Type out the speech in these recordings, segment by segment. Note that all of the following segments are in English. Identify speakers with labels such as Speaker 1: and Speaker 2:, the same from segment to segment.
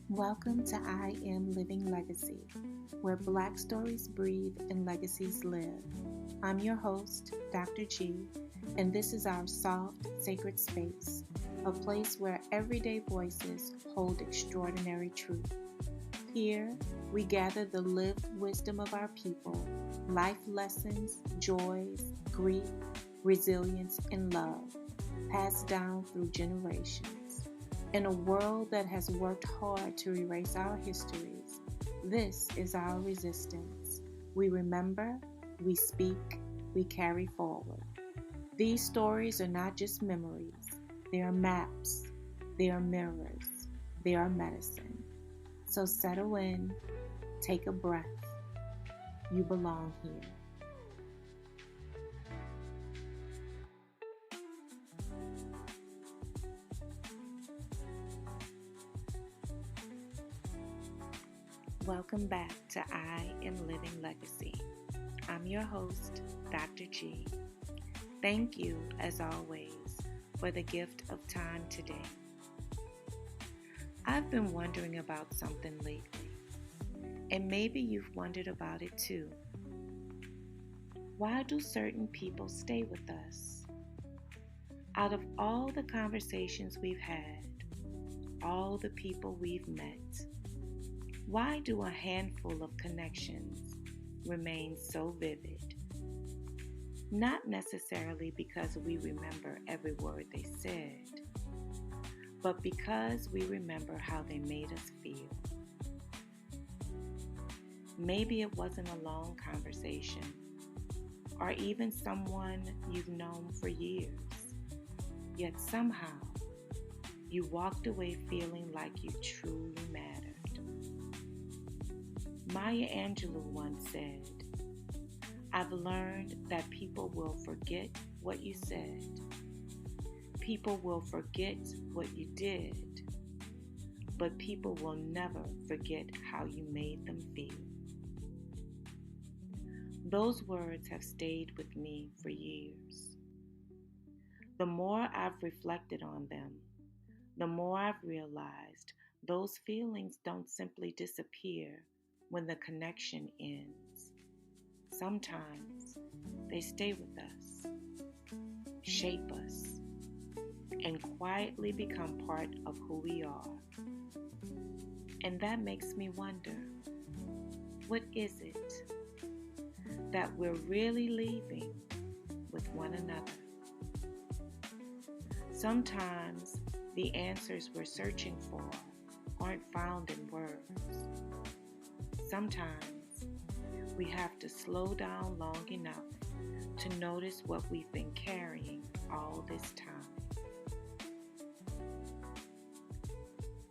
Speaker 1: Welcome to I Am Living Legacy, where Black stories breathe and legacies live. I'm your host, Dr. G, and this is our soft, sacred space, a place where everyday voices hold extraordinary truth. Here, we gather the lived wisdom of our people, life lessons, joys, grief, resilience, and love, passed down through generations. In a world that has worked hard to erase our histories, this is our resistance. We remember, we speak, we carry forward. These stories are not just memories, they are maps, they are mirrors, they are medicine. So settle in, take a breath. You belong here. Welcome back to I Am Living Legacy. I'm your host, Dr. G. Thank you, as always, for the gift of time today. I've been wondering about something lately, and maybe you've wondered about it too. Why do certain people stay with us? Out of all the conversations we've had, all the people we've met, why do a handful of connections remain so vivid? Not necessarily because we remember every word they said, but because we remember how they made us feel. Maybe it wasn't a long conversation, or even someone you've known for years, yet somehow you walked away feeling like you truly mattered. Maya Angelou once said, "I've learned that people will forget what you said. People will forget what you did, but people will never forget how you made them feel." Those words have stayed with me for years. The more I've reflected on them, the more I've realized those feelings don't simply disappear when the connection ends. Sometimes they stay with us, shape us, and quietly become part of who we are. And that makes me wonder, what is it that we're really leaving with one another? Sometimes the answers we're searching for aren't found in words. Sometimes we have to slow down long enough to notice what we've been carrying all this time.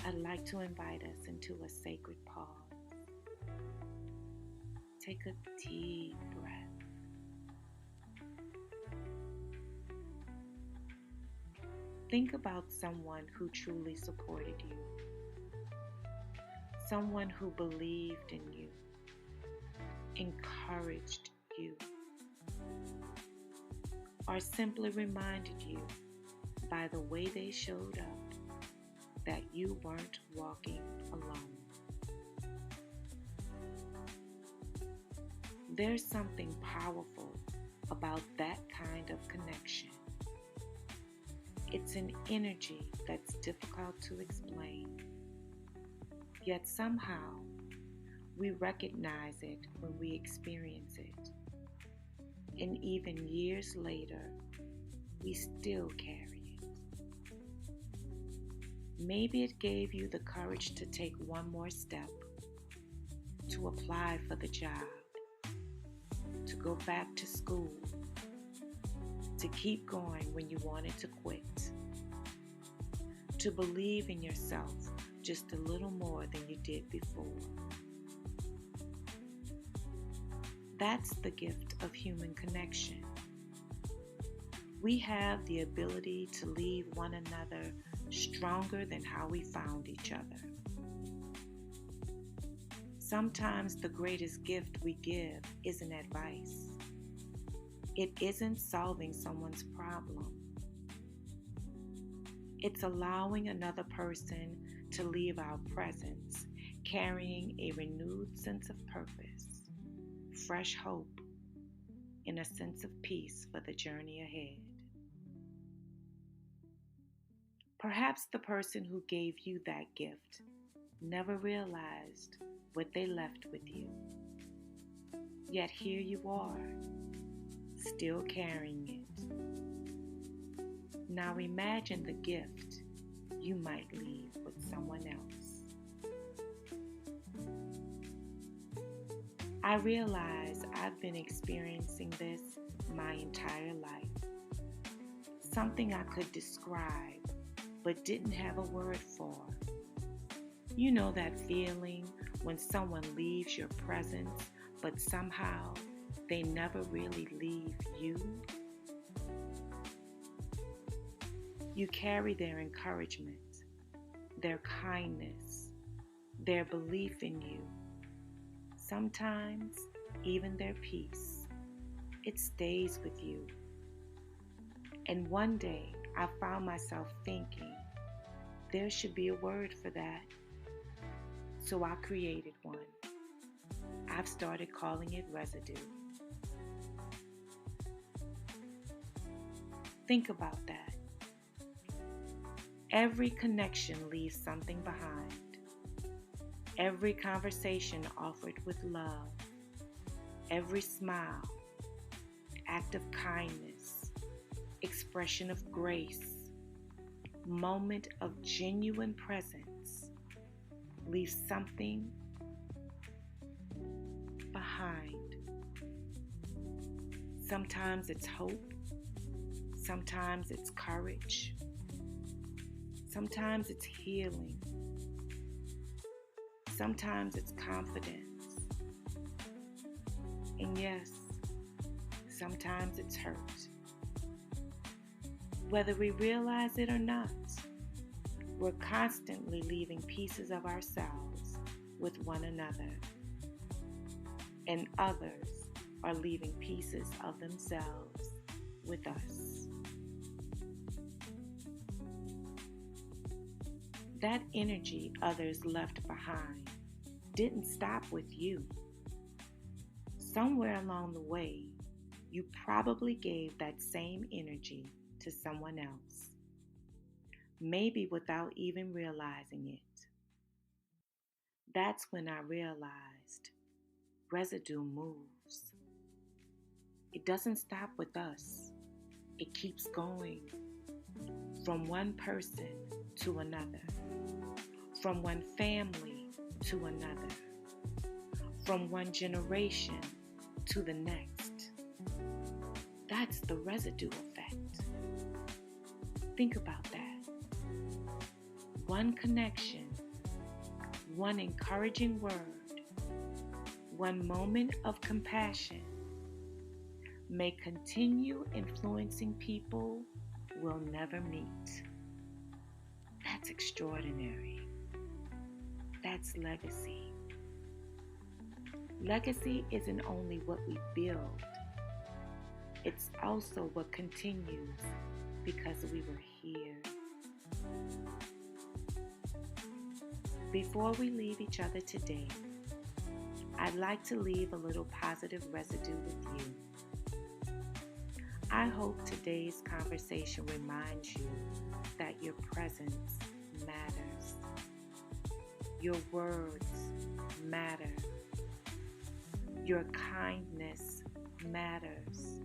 Speaker 1: I'd like to invite us into a sacred pause. Take a deep breath. Think about someone who truly supported you. Someone who believed in you, encouraged you, or simply reminded you by the way they showed up that you weren't walking alone. There's something powerful about that kind of connection. It's an energy that's difficult to explain. Yet somehow, we recognize it when we experience it. And even years later, we still carry it. Maybe it gave you the courage to take one more step, to apply for the job, to go back to school, to keep going when you wanted to quit, to believe in yourself just a little more than you did before. That's the gift of human connection. We have the ability to leave one another stronger than how we found each other. Sometimes the greatest gift we give isn't advice. It isn't solving someone's problem. It's allowing another person to leave our presence, carrying a renewed sense of purpose, fresh hope, and a sense of peace for the journey ahead. Perhaps the person who gave you that gift never realized what they left with you. Yet here you are, still carrying it. Now imagine the gift you might leave with someone else. I realize I've been experiencing this my entire life. Something I could describe but didn't have a word for. You know that feeling when someone leaves your presence, but somehow they never really leave you? You carry their encouragement, their kindness, their belief in you, sometimes even their peace. It stays with you. And one day I found myself thinking, there should be a word for that. So I created one. I've started calling it residue. Think about that. Every connection leaves something behind. Every conversation offered with love. Every smile, act of kindness, expression of grace, moment of genuine presence leaves something behind. Sometimes it's hope, sometimes it's courage, sometimes it's healing, sometimes it's confidence, and yes, sometimes it's hurt. Whether we realize it or not, we're constantly leaving pieces of ourselves with one another, and others are leaving pieces of themselves with us. That energy others left behind didn't stop with you. Somewhere along the way, you probably gave that same energy to someone else, maybe without even realizing it. That's when I realized residue moves. It doesn't stop with us. It keeps going from one person to another, from one family to another, from one generation to the next. That's the residue effect. Think about that. One connection, one encouraging word, one moment of compassion may continue influencing people we'll never meet. That's extraordinary. That's legacy. Legacy isn't only what we build, it's also what continues because we were here. Before we leave each other today, I'd like to leave a little positive residue with you. I hope today's conversation reminds you that your presence matters. Your words matter. Your kindness matters.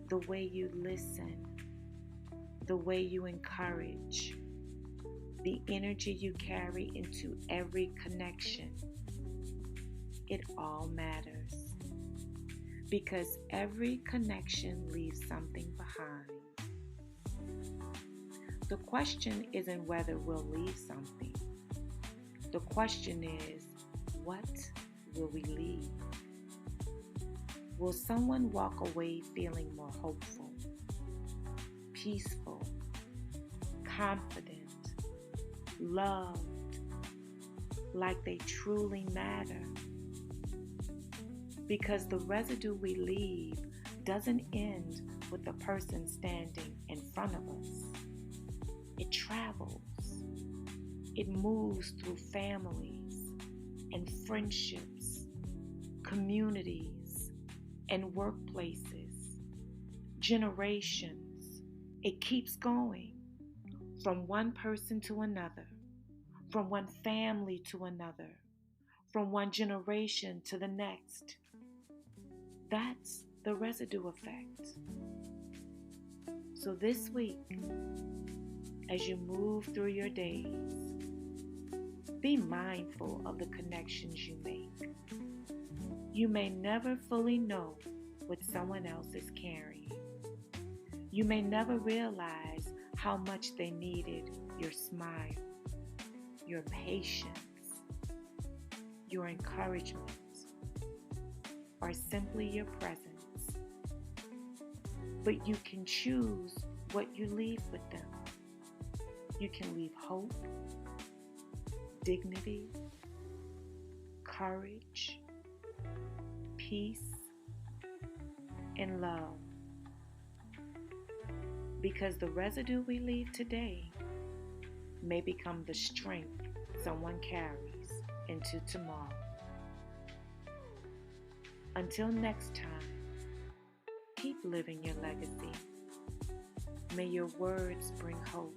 Speaker 1: The way you listen, the way you encourage, the energy you carry into every connection, it all matters. Because every connection leaves something behind. The question isn't whether we'll leave something. The question is, what will we leave? Will someone walk away feeling more hopeful, peaceful, confident, loved, like they truly matter? Because the residue we leave doesn't end with the person standing in front of us. It travels. It moves through families and friendships, communities and workplaces, generations. It keeps going from one person to another, from one family to another, from one generation to the next. That's the residue effect. So this week, as you move through your days, be mindful of the connections you make. You may never fully know what someone else is carrying. You may never realize how much they needed your smile, your patience, your encouragement, or simply your presence. But you can choose what you leave with them. You can leave hope, dignity, courage, peace, and love. Because the residue we leave today may become the strength someone carries into tomorrow. Until next time, keep living your legacy. May your words bring hope.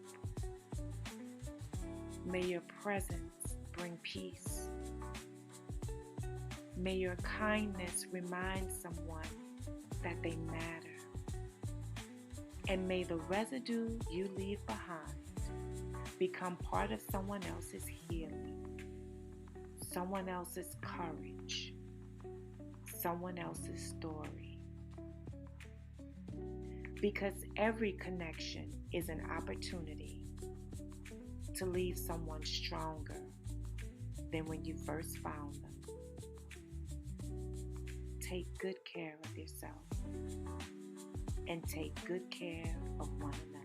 Speaker 1: May your presence bring peace. May your kindness remind someone that they matter. And may the residue you leave behind become part of someone else's healing, someone else's courage, someone else's story. Because every connection is an opportunity to leave someone stronger than when you first found them. Take good care of yourself and take good care of one another.